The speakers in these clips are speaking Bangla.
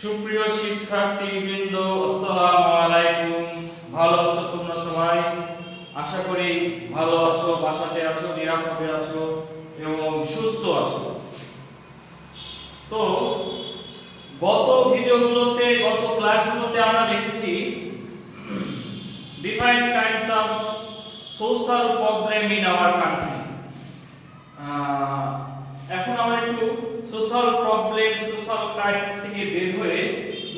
সুপ্রিয় শিক্ষার্থীবৃন্দ, আসসালামু আলাইকুম। ভালো আছো তোমরা সবাই? আশা করি ভালো আছো, বাসাতে আছো, নিরাপদে আছো এবং সুস্থ আছো। তো গত ভিডিওগুলোতে, গত ক্লাসগুলোতে আমরা দেখেছি different kinds of social problem in our country. এখন আমরা একটু সোশ্যাল প্রবলেম, সোশ্যাল ক্রাইসিস থেকে বের হয়ে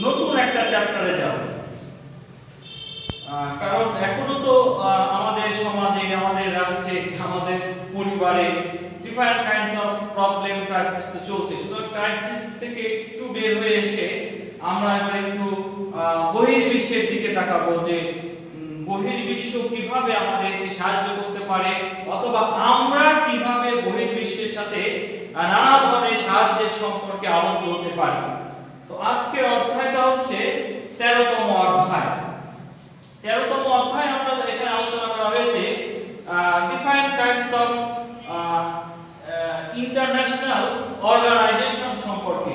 নতুন একটা চ্যাপ্টারে যাব। কারণ এখনো তো আমাদের সমাজে, আমাদের রাষ্ট্রে, আমাদের পরিবারে different kinds of problem, crisis তো চলছে। সুতরাং ক্রাইসিস থেকে একটু বের হয়ে এসে আমরা এবার একটু বহির্বিশ্বের দিকে তাকাবো যে বহির্বিশ্ব কিভাবে আমাদেরকে সাহায্য করতে পারে, অথবা আমরা কিভাবে বহির্বিশ্বের সাথে নানা ধরনের সাহায্যের সম্পর্কে আবদ্ধ হতে পারি। তো আজকের অধ্যায়টা হচ্ছে 13তম অধ্যায়। 13তম অধ্যায় আমরা এখানে আলোচনা করা হয়েছে different kinds of international organization সম্পর্কে।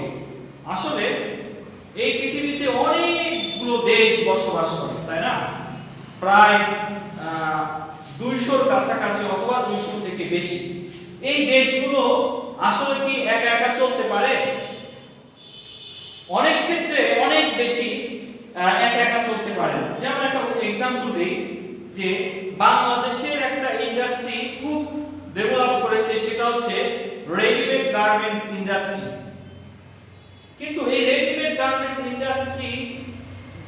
আসলে এই পৃথিবীতে অনেকগুলো দেশ বসবাস করে, তাই না? প্রায় 200-র কাছাকাছি অথবা 200 থেকে বেশি। এই দেশগুলো আসলে কি একা একা চলতে পারে? অনেক ক্ষেত্রে অনেক বেশি একা একা চলতে পারে। যেমন একটা एग्जांपल দেই যে বাংলাদেশের একটা ইন্ডাস্ট্রি খুব ডেভেলপ করেছে, সেটা হচ্ছে রেডিমেড গার্মেন্টস ইন্ডাস্ট্রি। কিন্তু এই রেডিমেড গার্মেন্টস ইন্ডাস্ট্রি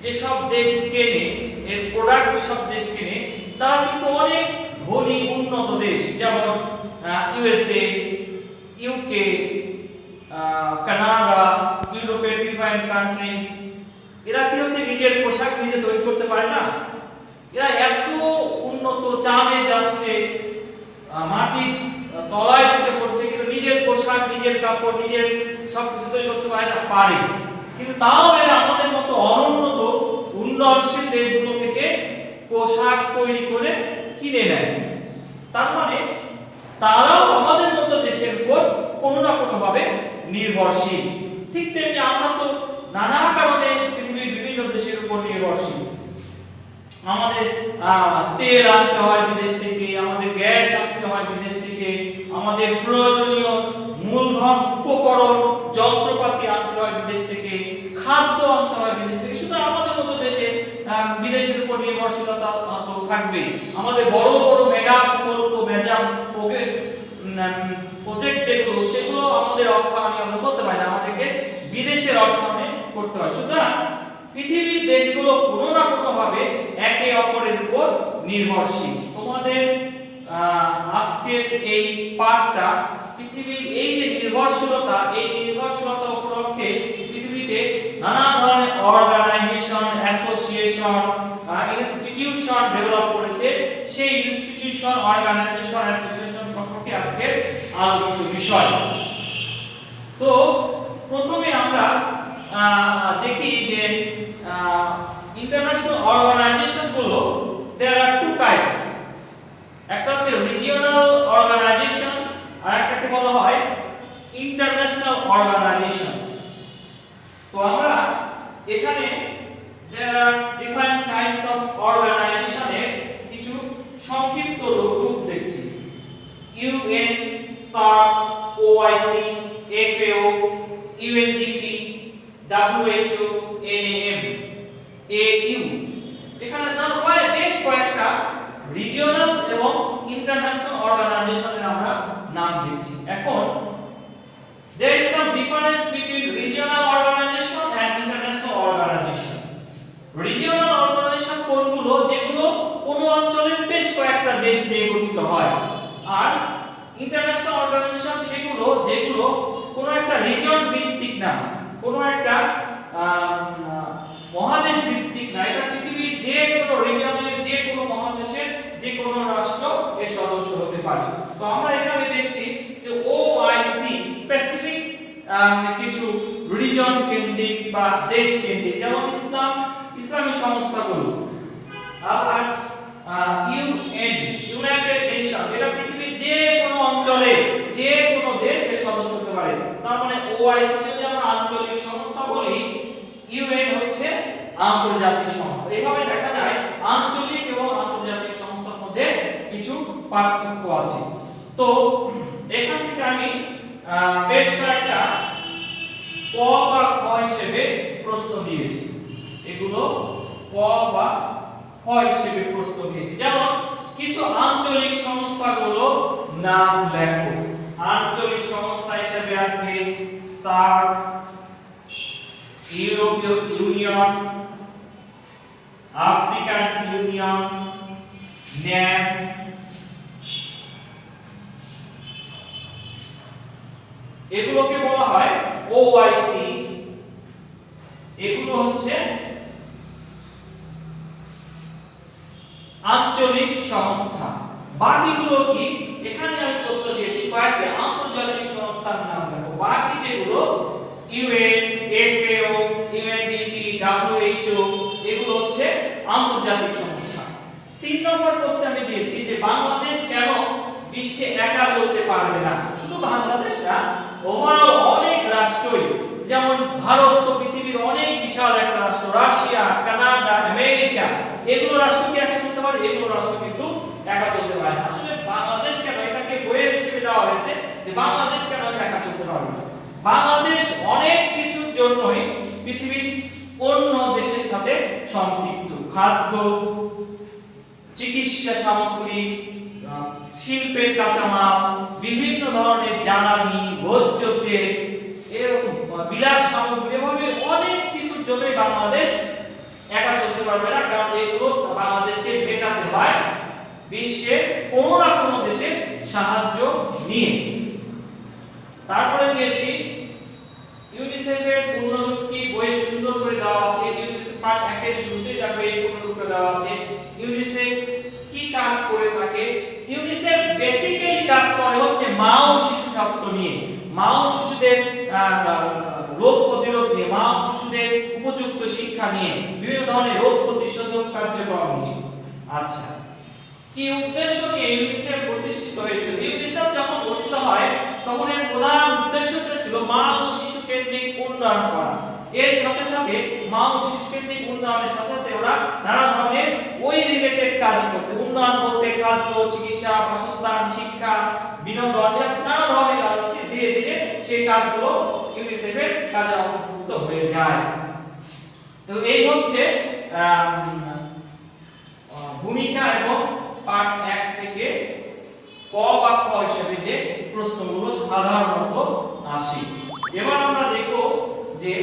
যেসব দেশ কেনে, এর প্রোডাক্ট যেসব দেশ কেনে, তারা কিন্তু অনেক ধনী উন্নত দেশ, যেমন ইউএসএ, ইউকে, কানাডা, ইউরোপের ডিফারেন্ট কান্ট্রিজ। এরা কি হচ্ছে নিজের পোশাক নিজে তৈরি করতে পারে না। এরা এত উন্নত, চাঁদে যাচ্ছে, মাটির তলায় ঢুকে পড়ছে, কিন্তু নিজের পোশাক, নিজের কাপড়, নিজের সবকিছু তৈরি করতে পারে না। পারে, কিন্তু তাও এরা আমাদের মতো অনুন্নত উন্নয়নশীল দেশগুলো থেকে পোশাক তৈরি করে কিনে নেয়। তার মানে তারাও আমাদের মতো দেশের উপর কোনো না কোনো ভাবে নির্ভরশীল। ঠিক তেমনি আমরা তো নানা কারণে পৃথিবীর বিভিন্ন দেশের উপর নির্ভরশীল। আমাদের তেল আনতে হয় বিদেশ থেকে, আমাদের গ্যাস আনতে হয় বিদেশ থেকে, আমাদের প্রয়োজনীয় মূলধন, উপকরণ, যন্ত্রপাতি আনতে হয় বিদেশ থেকে, খাদ্য আনতে হয় বিদেশ থেকে। সুতরাং আমাদের মতো দেশে বিদেশের উপর নির্ভরশীলতা তো থাকবে। আমাদের বড় বড় মেগা প্রকল্প, প্রজেক্ট যেগুলো, সেগুলো আমাদের অর্থায়নে আমরা করতে পারি না, আমাদেরকে বিদেশের অর্থায়নে করতে হয়। সুতরাং পৃথিবীর দেশগুলো কোনো না কোনো ভাবে একে অপরের উপর নির্ভরশীল। তোমাদের আজকের এই পাঠটা পৃথিবীর এই যে নির্ভরশীলতা, এই নির্ভরশীলতা উপলক্ষে পৃথিবীতে নানা ধরনের অর্গানাইজেশন, অ্যাসোসিয়েশন, ইনস্টিটিউশন ডেভেলপ করেছে। সেই ইনস্টিটিউশন, অর্গানাইজেশন, অ্যাসোসিয়েশন সম্পর্কে আজকের আলোচ্য বিষয়। তো প্রথমে আমরা দেখি যে ইন্টারন্যাশনাল অর্গানাইজেশন গুলো there are two types। একটা হচ্ছে রিজিওনাল অর্গানাইজেশন, আর একটাকে বলা হয় ইন্টারন্যাশনাল অর্গানাইজেশন। তো আমরা এখানে there are different kinds of organization এর কিছু সংক্ষিপ্ত রূপ দেখছি। UN, SAARC, OIC, FAO, UNDP, WHO, NAM, AU। এখানে বেশ কয়েকটা রিজিওনাল এবং ইন্টারন্যাশনাল অর্গানাইজেশনের আমরা নাম দিচ্ছি। এখন there is some difference between regional organization and international organization। Regional organization কোনগুলো? যেগুলো কোন অঞ্চলের বেশ কয়েকটা দেশ নিয়ে গঠিত হয়। আর ইন্টারন্যাশনাল অর্গানাইজেশন সেগুলো যেগুলো কোনো একটা রিজন ভিত্তিক না, কোনো একটা মহাদেশ ভিত্তিক না। এটা পৃথিবীর যে কোনো রিজনের, যে কোনো মহাদেশের যে কোনো রাষ্ট্র এর সদস্য হতে পারে। তো আমরা এখানে দেখছি যে OIC স্পেসিফিক কিছু রিজন কেন্দ্রিক বা দেশ কেন্দ্রিক, যেমন ইসলামী সংস্থাগুলো। আবার ইউনাইটেড নেশন, এটা পৃথিবীর যে কোনো অঞ্চলে যে কোনো দেশ এর সদস্য হতে পারে। তার মানে OIC যদি আমরা আঞ্চলিক সংস্থা বলি, ইউএন হচ্ছে আন্তর্জাতিক সংস্থা। এইভাবে দেখা যায় আঞ্চলিক এবং আন্তর্জাতিক সংস্থার মধ্যে কিছু পার্থক্য আছে। তো এখান থেকে আমি বেশ কয়েকটা ক বা খ হিসেবে প্রশ্ন দিয়েছি। এগুলো ক বা খ হিসেবে প্রশ্ন দিয়েছি। যেমন কিছু আঞ্চলিক সংস্থাগুলো নাম লেখো। আঞ্চলিক সংস্থা হিসেবে আসবে সার্ক, ইউরোপীয় ইউনিয়ন, আফ্রিকান ইউনিয়ন, ন্যাপ, এগুলোকে বলা হয় ওআইসি। এগুলো হচ্ছে আঞ্চলিক সংস্থা। বাকিগুলো কি? এখানে আমি প্রশ্ন দিয়েছি কয়েকটি আন্তর্জাতিক সংস্থার নাম লেখো। বাকি যেগুলো ইউএন, এফএও, ইউএনডিপি, ডব্লিউএইচও, এগুলো হচ্ছে আন্তর্জাতিক সংস্থা। 3 নম্বর প্রশ্ন আমি দিয়েছি যে বাংলাদেশ কেন বিশ্বে একা চলতে পারবে না? শুধু বাংলাদেশ না, ওভারঅল অনেক রাষ্ট্রই, যেমন ভারত তো পৃথিবীর অনেক বিশাল একটা রাষ্ট্র, রাশিয়া, কানাডা, আমেরিকা, এগুলো রাষ্ট্র কি একা চলতে পারে? এগুলো রাষ্ট্র কিন্তু একা চলতে পারে না। আসলে বাংলাদেশ কেন, এটাকে বইয়ের হিসেবে দেওয়া হয়েছে যে বাংলাদেশ কেন একা চলতে পারবে না। বাংলাদেশ অনেক কিছুর জন্যই পৃথিবীর অন্য দেশের সাথে সম্পৃক্ত। খাদ্য, চিকিৎসা সামগ্রী, শিল্পের কাঁচামাল, বিভিন্ন ধরনের জ্বালানি, ভোজ্য তেল, এরকম বিলাস সামগ্রী, এভাবে অনেক কিছুর জন্যই বাংলাদেশ একা চলতে পারবে না। কারণ এগুলো বাংলাদেশকে মেটাতে হয় বিশ্বের কোনো না কোনো দেশের সাহায্য নিয়ে। তারপরে দিয়েছি ইউনিসেফের পূর্ণরূপ কি? বইয়ে সুন্দর করে দেওয়া আছে। ইউনিসেফ পার্ট 1 এর শুরুতে দেখো এই পূর্ণরূপে দেওয়া আছে। ইউনিসেফ কি কাজ করে থাকে? ইউনিসেফ বেসিক্যালি কাজ করে হচ্ছে মা ও শিশু স্বাস্থ্য নিয়ে, মা ও শিশুদের রোগ প্রতিরোধ নিয়ে, মা ও শিশুদের উপযুক্ত শিক্ষা নিয়ে, বিভিন্ন ধরনের রোগ প্রতিষেধক কার্যক্রম নিয়ে। আচ্ছা, কি উদ্দেশ্য নিয়ে ইউনিসেফ প্রতিষ্ঠিত হয়েছিল? ইউনিসেফ যখন গঠিত হয় তখন এর প্রধান উদ্দেশ্যটা ছিল মা ও শিশু কেন্দ্রিক উন্নয়ন করা। এর সাথে সাথে মা ও শিশু কেন্দ্রিক উন্নয়নের সাথে সাথে ওরা নানা ধরনের ওই রিলেটেড কাজ করতে, উন্নয়ন বলতে খাদ্য, চিকিৎসা, বাসস্থান, শিক্ষা, বিনোদন, নানা ধরনের কাজ আছে। ধীরে ধীরে সেই কাজগুলো ইউনিসেফের কাজে অন্তর্ভুক্ত হয়ে যায়। তো এই হচ্ছে ভূমিকা এবং পার্ট 1 থেকে ক বা খ হিসেবে যে প্রশ্নগুলো সাধারণত আসে। এবার আমরা দেখব যে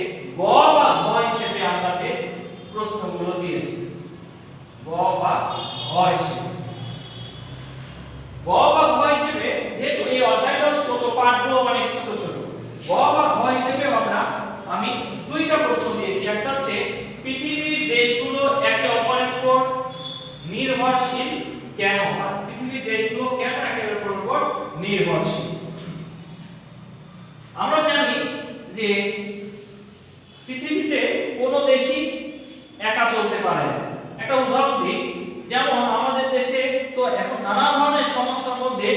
গ বা ঘ হিসেবে আমরা যে প্রশ্নগুলো দিয়েছি, গ বা ঘ হিসেবে, গ বা ঘ হিসেবে, যেহেতু এই অধ্যায়টা ছোট, পাঠগুলো অনেক ছোট ছোট, গ বা ঘ হিসেবে আমি 2টা প্রশ্ন দিয়েছি। একটা হচ্ছে পৃথিবীর দেশগুলো একে অপরের উপর নির্ভরশীল কেন? পৃথিবীর দেশগুলো কেন একে অপরের উপর নির্ভরশীল? আমরা জানি যে পৃথিবীতে কোনো দেশই একা চলতে পারে না। একটা উদাহরণ দিই, যেমন আমাদের দেশে তো এখন নানা ধরনের সমস্যার মধ্যে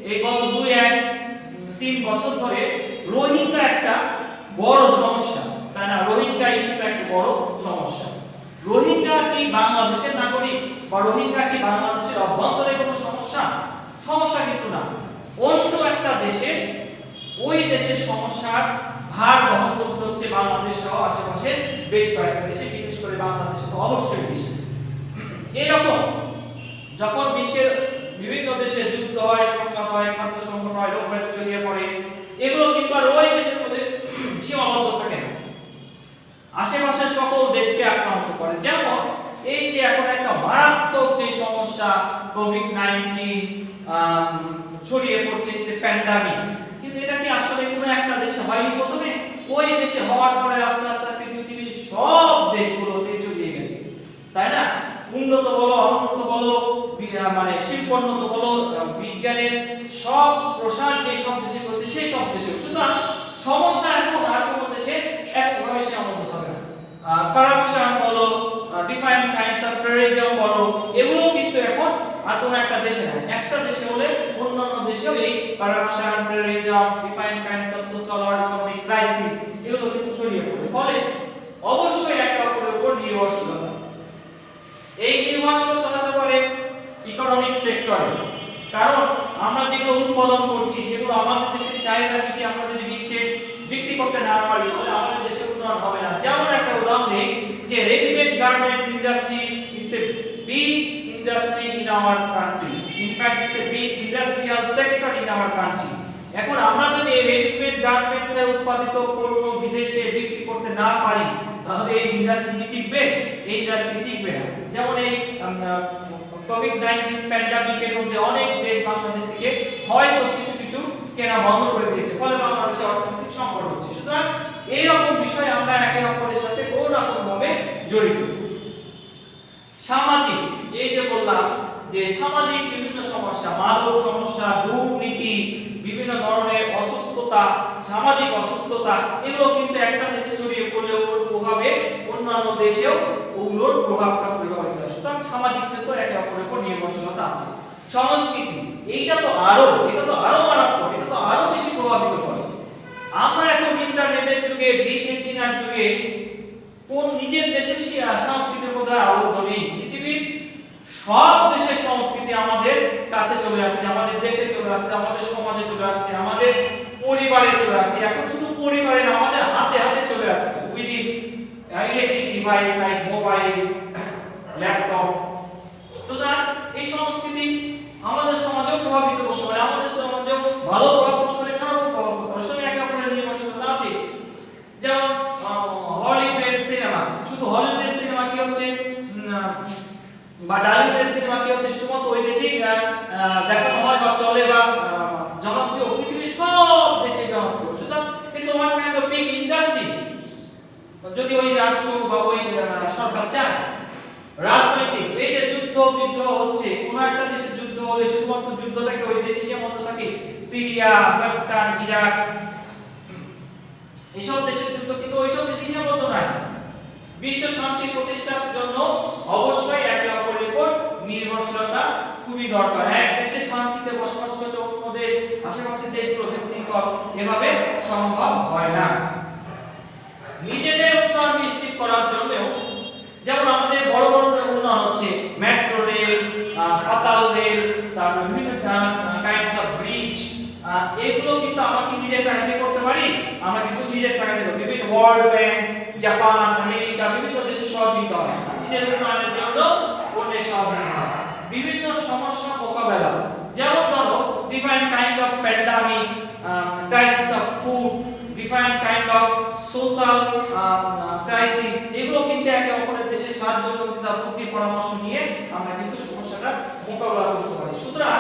এই গত 2-3 বছর ধরে রোহিঙ্গা একটা বড় সমস্যা, তাই না? রোহিঙ্গা ইস্যুটা একটা বড় সমস্যা। রোহিঙ্গা কি বাংলাদেশের নাগরিক বা রোহিঙ্গা কি বাংলাদেশের অভ্যন্তরে কোনো সমস্যা? সমস্যা কিন্তু না। অন্য একটা দেশে ওই দেশের সমস্যার ভার বহন করতে হচ্ছে বাংলাদেশ সহ আশেপাশে বেশ কয়েকটা দেশে, বিশেষ করে বাংলাদেশে তো অবশ্যই বেশি। এরকম যখন বিশ্বের বিভিন্ন দেশে যুদ্ধ হয়, সংঘাত হয়, খাদ্য সংকট হয়, রোগ ব্যাধি ছড়িয়ে পড়ে, এগুলো কিন্তু আর ওই দেশের মধ্যে সীমাবদ্ধ থাকে না, আশেপাশের সকল দেশকে আক্রান্ত করে। যেমন এই যে এখন একটা মারাত্মক যে সমস্যা কোভিড-19 ছড়িয়ে পড়ছে, যে প্যান্ডামিক, কিন্তু এটা কি আসলে কোনো একটা দেশে হয়নি প্রথমে? ওই দেশে হওয়ার পরে আস্তে আস্তে আস্তে পৃথিবীর সব দেশগুলোতে ছড়িয়ে গেছে, তাই না? উন্নত বলো, অনুন্নত বলো, মানে শিল্পোন্নত বলো, বিজ্ঞানের সব প্রসার যে সব দেশে হচ্ছে সেই সব দেশে। সুতরাং সমস্যা এখন আর কোনো দেশে একভাবে সীমাবদ্ধ থাকে না। কারাপশন বলো, ডিফারেন্ট কাইন্ডস অফ টেররিজম বলো, এগুলো কিন্তু এখন আর কোনো একটা দেশে নাই। একটা দেশে হলে অন্যান্য দেশেও এই corruption, terrorism, different kinds of social or economic crisis, এগুলো কিন্তু ছড়িয়ে পড়ে। ফলে অবশ্যই নির্ভরশীলতা। এই নির্ভরশীলতা হতে পারে ইকোনমিক সেক্টরে, কারণ আমরা যেগুলো উৎপাদন করছি সেগুলো আমাদের দেশের চাহিদা মিটিয়ে আমরা যদি বিশ্বে বিক্রি করতে না পারি তাহলে আমাদের দেশের উন্নয়ন হবে না। যেমন একটা উদাহরণ দিই যে readymade garments industry is a big industry in our country, in fact it's a big industrial sector in our country. এখন আমরা যদি এই রেডিমেড গার্মেন্টস এর উৎপাদিত পণ্য বিদেশে বিক্রি করতে না পারি তাহলে এই ইন্ডাস্ট্রি টিকবে? এই ইন্ডাস্ট্রি টিকবে না। যেমন এই কোভিড-19 প্যান্ডেমিকের মধ্যে অনেক দেশ বাংলাদেশ থেকে হয়তো কিছু কিছু কেনা বন্ধ করে দিয়েছে, ফলে বাংলাদেশের অর্থনৈতিক সংকট হচ্ছে। সুতরাং এই রকম বিষয় আমরা একে অপরের সাথে কোনো রকম ভাবে জড়িত। সামাজিক, এই যে বললাম যে সামাজিক বিভিন্ন সমস্যা, মাদক সমস্যা, দুর্নীতি, বিভিন্ন ধরনের অসুস্থতা, সামাজিক অসুস্থতা, এগুলো কিন্তু একটা দেশে ছড়িয়ে পড়লে ওর প্রভাবে অন্যান্য দেশেও ওগুলোর প্রভাবটা পড়ে যাচ্ছে। সুতরাং সামাজিক ক্ষেত্রে একে অপরের উপর নির্ভরশীলতা আছে। সংস্কৃতি, এটা তো আরো মারাত্মক, এটা তো আরো বেশি প্রভাবিত করে। আমরা এখন ইন্টারনেটের যুগে, ডিশ এন্টিনার যুগে কোন নিজের দেশের সংস্কৃতির মধ্যে আবদ্ধ নেই। পৃথিবীর সব দেশের সংস্কৃতি আমাদের কাছে চলে আসছে, আমাদের দেশে চলে আসছে, আমাদের সমাজে চলে আসছে, আমাদের পরিবারে চলে আসছে। এখন শুধু পরিবারে না, আমাদের হাতে হাতে চলে আসছে within electric device like mobile, laptop. সুতরাং এই সংস্কৃতি আমাদের সমাজেও প্রভাবিত করতে পারে, আমাদের সমাজেও ভালো প্রভাব পড়তে পারে, খারাপ প্রভাব পড়তে পারে। সঙ্গে একে অপরের নির্ভরশীলতা আছে। যেমন হলিউডের সিনেমা, শুধু হলিউডের সিনেমা কি হচ্ছে বা ডালিউডের সিনেমা কি হচ্ছে শুধুমাত্র ওই দেশেই দেখানো হয় বা চলে বা জনপ্রিয়, পৃথিবীর সব দেশে জনপ্রিয়। সুতরাং it's one kind of big industry. যদি ওই রাষ্ট্র বা ওই সরকার চায়। রাজনৈতিক, এই যে যুদ্ধ বিগ্রহ হচ্ছে, কোন একটা দেশে যুদ্ধ হলে শুধুমাত্র যুদ্ধটাকে ওই দেশে সীমাবদ্ধ থাকে। সিরিয়া, আফগানিস্তান, ইরাক, এইসব দেশের যুদ্ধ কিন্তু ওইসব দেশে সীমাবদ্ধ নয়। বিশ্ব শান্তি প্রতিষ্ঠার জন্য অবশ্যই একে অপরের উপর নির্ভরশীলতা খুবই দরকার। এক দেশে শান্তিতে বসবাস করছে অন্য দেশ, আশেপাশের দেশগুলো বিশৃঙ্খল, এভাবে সম্ভব হয় না। নিজেদের উন্নয়ন নিশ্চিত করার জন্য যেমন আমাদের বড় বড় উন্নয়ন হচ্ছে, মেট্রো রেল, পাতাল রেল, তারপর বিভিন্ন কাইন্ডস অফ ব্রিজ, এগুলো কিন্তু আমরা কি নিজের টাকা দিয়ে করতে পারি? আমরা কিন্তু নিজের টাকা দিয়ে করব। বিভিন্ন ওয়ার্ল্ড ব্যাংক, জাপান, আমেরিকা, বিভিন্ন দেশের সহযোগিতা হয়। নিজের উন্নয়নের জন্য অন্যের সহযোগিতা হয়। বিভিন্ন সমস্যা মোকাবেলা, যেমন ধরো different kind of pandemic, crisis of food, different kind of social crisis, এগুলো কিন্তু একে অপরের দেশের সাহায্য সহযোগিতা, বুদ্ধির পরামর্শ নিয়ে আমরা কিন্তু সমস্যাটা মোকাবেলা করতে পারি। সুতরাং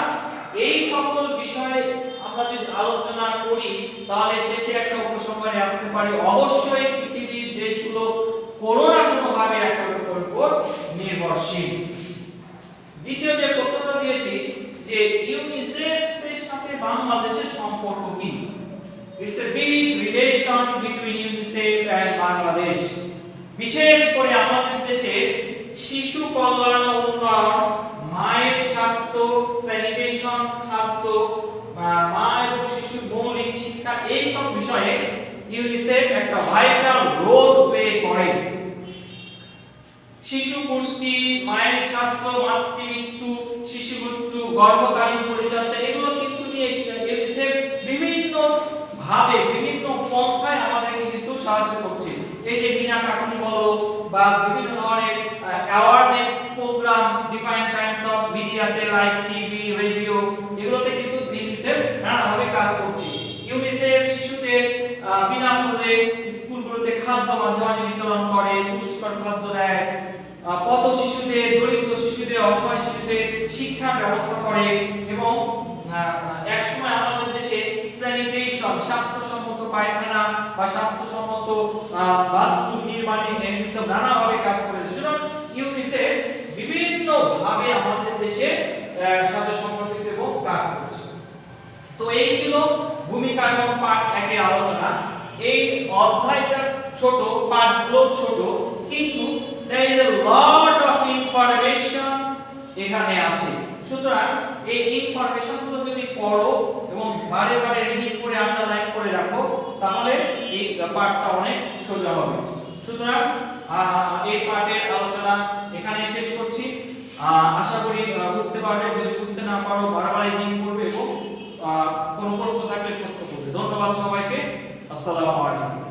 এই সকল বিষয়ে আমরা যদি আলোচনা করি তাহলে শেষে একটা উপসংহারে আসতে পারি, অবশ্যই পৃথিবীর দেশগুলো কোনো না কোনো ভাবে একে অপরের উপর নির্ভরশীল। দ্বিতীয় যে প্রশ্নটা দিয়েছি যে ইউনিসেফের সাথে বাংলাদেশের সম্পর্ক কি? It's a big relation between UNICEF and Bangladesh. বিশেষ করে আমাদের দেশে শিশু কল্যাণ ও উন্নয়ন, মায়ের স্বাস্থ্য, স্যানিটেশন, খাদ্য, মা এবং শিশুর মৌলিক শিক্ষা, এই সব বিষয়ে ইউনিসেফ একটা ভাইটাল রোল প্লে করে। শিশু পুষ্টি, মায়ের স্বাস্থ্য, মাতৃমৃত্যু, শিশু মৃত্যু, গর্ভকালীন পরিচর্যা, এগুলো কিন্তু নিয়ে ইউনিসেফ বিভিন্ন ভাবে, বিভিন্ন পন্থায় আমাদেরকে কিন্তু সাহায্য করছে। এই যে বিনা কাটুনি বলো বা বিভিন্ন ধরনের awareness programme, different kinds of মিডিয়াতে লাইক টিভি, রেডিও, এগুলোতে কিন্তু ইউনিসেফ নানাভাবে কাজ করছে। ইউনিসেফ শিশুদের বিনামূল্যে স্কুলগুলোতে খাদ্য মাঝে মাঝে বিতরণ করে, পুষ্টিকর খাদ্য দেয়, পথ শিশুদের, দরিদ্র শিশুদের, অসহায় শিশুদের শিক্ষার ব্যবস্থা করে এবং একসময় আমাদের দেশে স্যানিটেশন, স্বাস্থ্যসম্মত পায়খানা বা স্বাস্থ্যসম্মত বাথরুম নির্মাণে ইউনিসেফ নানাভাবে কাজ করেছে। সুতরাং ইউনিসেফ বিভিন্ন ভাবে আমাদের দেশে সাথে সম্পর্কিত এবং কাজ করছে। তো এই ছিল ভূমিকা এবং পার্ট 1 এর আলোচনা। এই অধ্যায়টা ছোট, পার্টগুলো ছোট, কিন্তু there is a lot of information এখানে আছে। সুতরাং এই ইনফরমেশনগুলো যদি পড়ো এবং বারে বারে রিডিং করে আন্ডারলাইন করে রাখো তাহলে এই পার্টটা অনেক সোজা হবে। সুতরাং এই পার্টের আলোচনা এখানে শেষ করছি। আশা করি বুঝতে পারবে। যদি বুঝতে না পারো বারবার রিডিং করবে এবং কোনো প্রশ্ন থাকলে প্রশ্ন করবে। ধন্যবাদ সবাইকে। আসসালামু আলাইকুম।